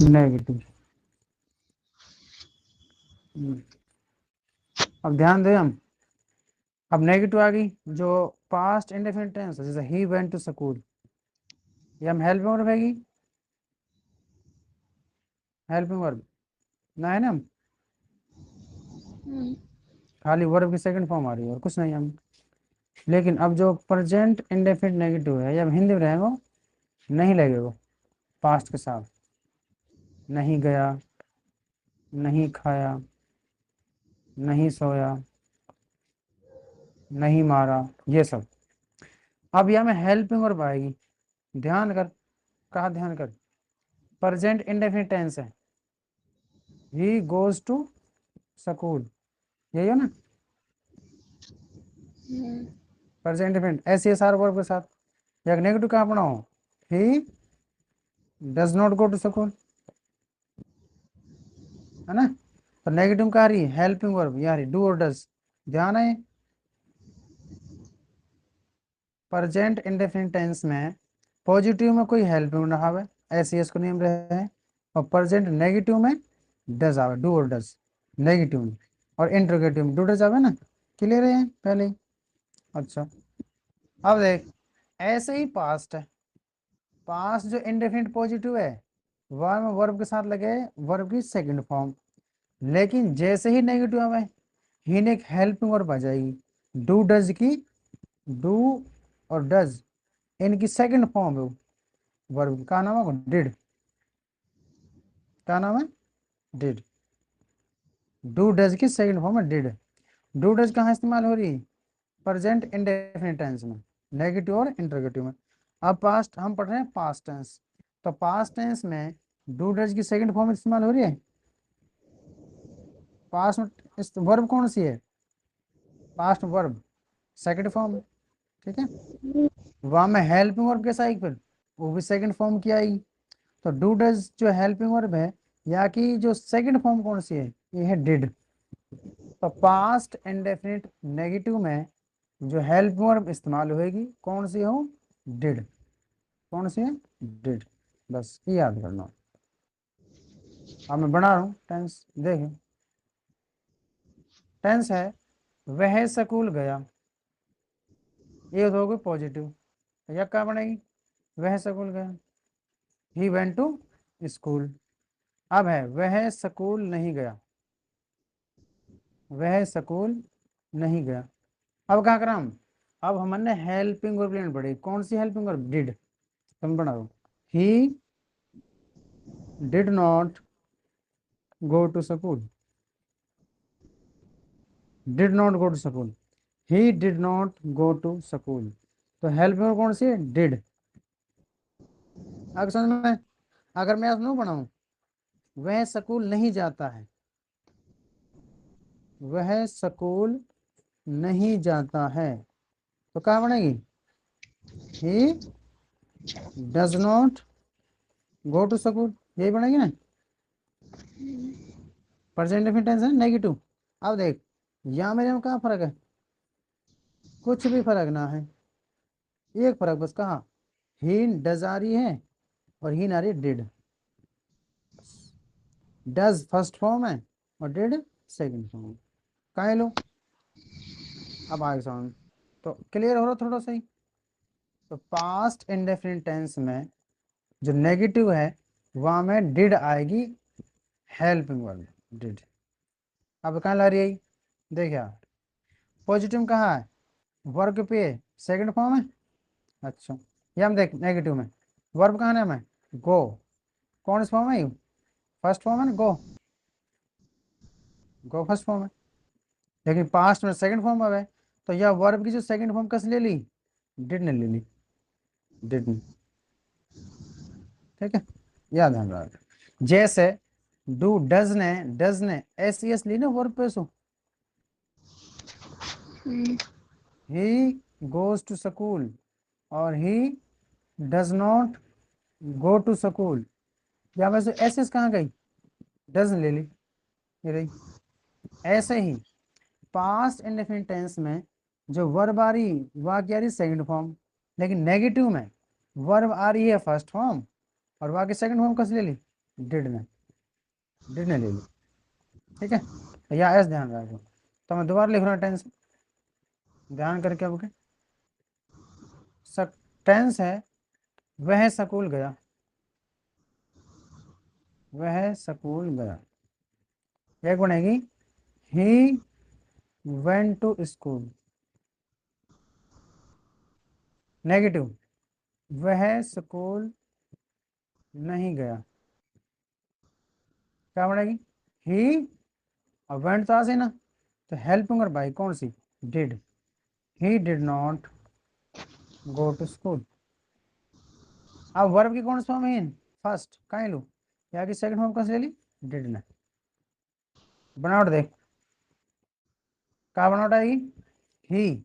Negative. अब ध्यान दें हम, अब नेगेटिव आ गई, जो पास्ट इंडेफिनिट टेंस है, जैसे ही वेंट टू स्कूल, ये हम हेल्पिंग वर्ब हैगी, हेल्पिंग वर्ब ना है ना, हम खाली वर्ब की सेकंड फॉर्म आ रही है और कुछ नहीं हम। लेकिन अब जो प्रेजेंट इंडेफिनिट नेगेटिव है, जब हिंदी में रहेगा नहीं लगेगा पास्ट के साथ, नहीं गया, नहीं खाया, नहीं सोया, नहीं मारा, ये सब। अब यहाँ में हेल्पिंग वर्ब आएगी, ध्यान कर, कहा ध्यान कर, प्रेजेंट इंडेफिनिट टेंस है, ही गोज टू स्कूल, यही है ना, प्रेजेंट इंडेफिनिट ऐसे सारे वर्ब के साथ। या नेगेटिव कहाँ बनाओ, he does not go to school, है ना, तो नेगेटिव कहाँ रही, हेल्पिंग वर्ब यार डू और डज, ध्यान है। प्रेजेंट इंडेफिनिट टेंस में पॉजिटिव में कोई हेल्पिंग ना आवे, ऐसे इसको नियम रहे, और प्रेजेंट नेगेटिव में डज आवे, डू और डज नेगेटिव में, और इंटरोगेटिव में डू डज आवे ना, क्लियर है पहले ही। अच्छा, अब देख, ऐसे ही पास्ट है, पास्ट जो इंडेफिनिट पॉजिटिव है वह में वर्ब के साथ लगे वर्ब की सेकंड फॉर्म, लेकिन जैसे ही नेगेटिव आवे ही ने एक हेल्पिंग वर्ब आ जाएगी, डू डज की, डू और डज इनकी सेकंड फॉर्म है वर्ब, का नाम है डिड, क्या नाम है, डिड, डू डज की सेकंड फॉर्म है डिड। डू डज कहाँ इस्तेमाल हो रही है, प्रेजेंट इंडेफिनिट टेंस में, नेगेटिव और इंटरोगेटिव में। अब पास्ट हम पढ़ रहे हैं पास्ट टेंस, तो पास्ट टेंस में डू डज की सेकंड फॉर्म इस्तेमाल हो रही है, पास्ट में वर्ब कौन सी है, पास्ट वर्ब सेकंड फॉर्म, ठीक है। वहां में हेल्पिंग वर्ब कैसा आएगी फिर, वो भी सेकंड फॉर्म की आएगी। तो डू डज जो हेल्पिंग वर्ब है, या की जो सेकंड फॉर्म कौन सी है, ये है डिड। तो पास्ट इंडेफिनिट नेगेटिव में जो हेल्पिंग वर्ब इस्तेमाल होगी कौन सी हो, डिड, कौन सी है, डिड, बस ये याद करना। अब मैं बना रहा हूँ टेंस, देखें, टेंस है वह स्कूल गया, ये हो गई पॉजिटिव, या क्या बनेगी, वह स्कूल गया, ही वेंट टू स्कूल। अब है वह स्कूल नहीं गया, वह स्कूल नहीं गया। अब क्या करा हम, अब हमने हेल्पिंग वर्ब लेनी पड़ेगी, कौन सी हेल्पिंग वर्ब, डिड, तुम बनाओ, he did not go to school, did not go to school, he did not go to school. तो हेल्पिंग वर्ब कौन सी है, डिड। अगर समझ में, अगर मैं अब बनाऊं, वह स्कूल नहीं जाता है, वह स्कूल नहीं जाता है, तो क्या बनेगी, he does not go to school, यही बनेगी ना, प्रेजेंट डेफिनिट टेंस है नेगेटिव। अब देख, यहाँ मेरे में कहाँ फर्क है, कुछ भी फर्क ना है, एक फर्क बस, कहाँ, ही डज आ रही है और ही ना रही डिड, डज फर्स्ट फॉर्म है और डिड सेकंड फॉर्म, कहाँ लो, अब आगे समझ, तो क्लियर हो रहा थोड़ा सही। तो पास्ट इंडेफिनिट टेंस में जो नेगेटिव है वहां में डिड आएगी, हेल्पिंग वर्ब डिड। अब कहाँ ला रही है, देखिए पॉजिटिव कहाँ है, वर्ब पे सेकंड फॉर्म है, अच्छा, ये हम देख नेगेटिव में वर्ब कहाँ नाम है, गो, कौन सा फॉर्म है, फर्स्ट फॉर्म है ना, गो फर्स्ट फॉर्म है, लेकिन पास्ट में सेकंड फॉर्म है, तो यह वर्ब की जो सेकंड फॉर्म कस ले ली, डिड ने ले ली, डिड ने, ठीक है, याद है हमरा। जैसे डू डज ने एस एस ली ना वर्ब पे, so he goes to school और he does not go to school, या वैसे एस एस कहाँ गई, डज ले ली, ये रही। ऐसे ही पास्ट इंडेफिनिट टेंस में जो वर्ब आ रही वह क्या रही, सेकंड फॉर्म, लेकिन नेगेटिव में वर्ब आ रही है फर्स्ट फॉर्म और वह की सेकंड फॉर्म कस ले ली, डिड ने ले ली, ठीक है, तो या एस ध्यान रखो। तो मैं दोबारा लिख रहा हूँ टेंस, ध्यान करके अब के टेंस है वह स्कूल गया, वह स्कूल गया। एक बनेगी he went to school, negative वह स्कूल नहीं गया, क्या बनेगी ही, और वेंट तो आसे ना, तो हेल्पिंग और बाई कौन सी, did, he did not go to school. अब वर्ब की कौन सी फॉर्म है, फर्स्ट कहीं लू, या कि सेकंड फॉर्म कौन सी ले ली, डिड ने। बनावट देख, क्या बनावट आएगी, ही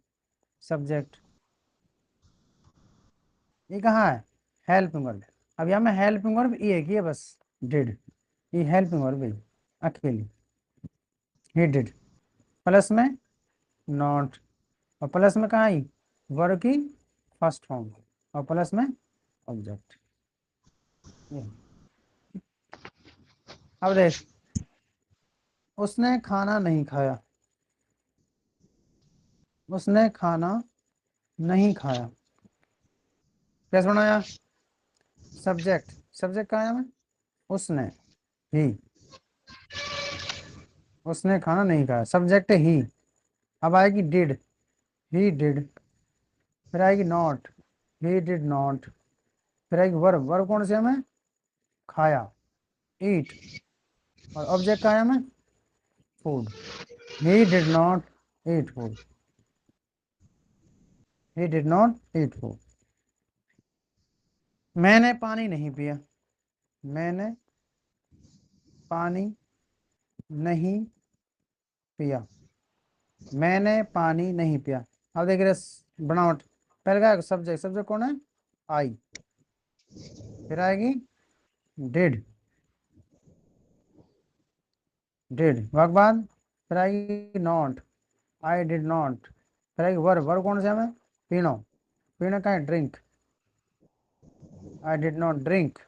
सब्जेक्ट, ये कहाँ है, हेल्पिंग वर्ब। अब यहाँ में हेल्पिंग वर्ब ये है कि ये बस डिड, ये हेल्पिंग वर्ब है अकेली, ही डिड, प्लस में नॉट, और प्लस में कहाँ आई, वर्ब की फर्स्ट फॉर्म, और प्लस में ऑब्जेक्ट। अब देख, उसने खाना नहीं खाया, उसने खाना नहीं खाया, कैसे बनाया, सब्जेक्ट, सब्जेक्ट कहाँ है, में उसने, ही, उसने खाना नहीं खाया, सब्जेक्ट है ही। अब आएगी डिड, ही डिड, फिर आएगी नॉट, ही डिड नॉट, फिर आएगी वर्ब, वर्ब कौन सी हमें, खाया, ईट, और ऑब्जेक्ट का है हमें, food, he did not eat food, he did not eat food. मैंने पानी नहीं पिया, मैंने पानी नहीं पिया, मैंने पानी नहीं पिया। अब देख रहे बनावट, पहले क्या सब्जेक्ट, सब्जेक्ट कौन है, आई, फिर आएगी डिड, डिड के बाद फिर आएगी नॉट, आई डिड नॉट, फिर आएगी वर्ब, वर्ब कौन सा हमें, पीनो, पीना का है, drink, I did not drink,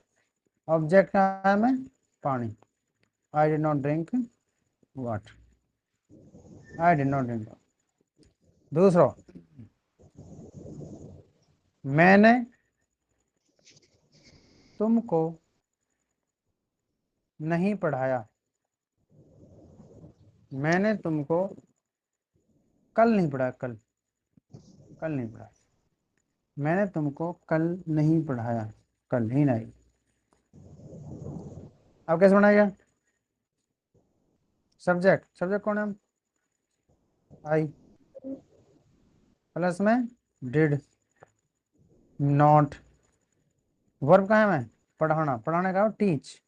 object का है हमें, पानी, I did not drink water, I did not drink. दूसरा, मैंने तुमको नहीं पढ़ाया, मैंने तुमको कल नहीं पढ़ाया, कल, कल नहीं पढ़ाया, मैंने तुमको कल नहीं पढ़ाया, कल ही नहीं। अब कैसे बनाएगा, सब्जेक्ट, सब्जेक्ट कौन है, आई, प्लस में डिड, नॉट, वर्ब का है मैं, पढ़ाना, पढ़ाने का teach,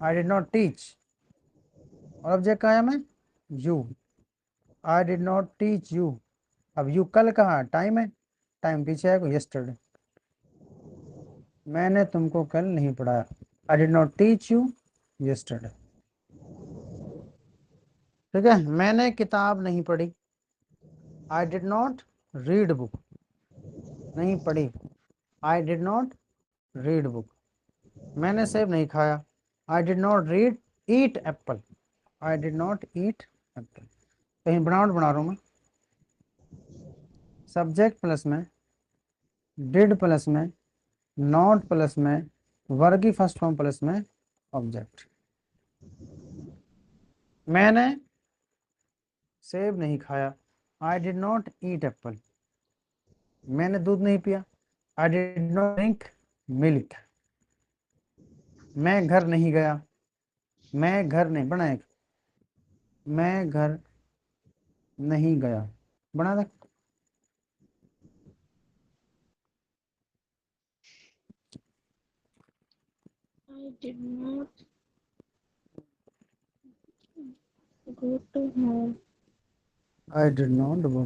I did not teach, और ऑब्जेक्ट का है मैं, you, I did not teach you. अब यू कल कहाँ, टाइम है, टाइम पीछे है, यस्टरडे, मैंने तुमको कल नहीं पढ़ाया, I did not teach you yesterday, ठीक है। मैंने किताब नहीं पढ़ी, I did not read book, नहीं पढ़ी, I did not read book. मैंने सेब नहीं खाया, I did not read eat Apple, I did not eat Apple. कहीं बनावट बना रहा हूँ मैं, सब्जेक्ट प्लस में, डिड प्लस में, नॉट प्लस में, वर्ग की फर्स्ट फॉर्म प्लस में ऑब्जेक्ट। मैंने सेब नहीं खाया, I did not eat Apple, मैंने दूध नहीं पिया, I did not drink milk. मैं घर नहीं गया, मैं घर नहीं बनाए, मैं घर नहीं गया, बना दे। I did not go to home. I did not go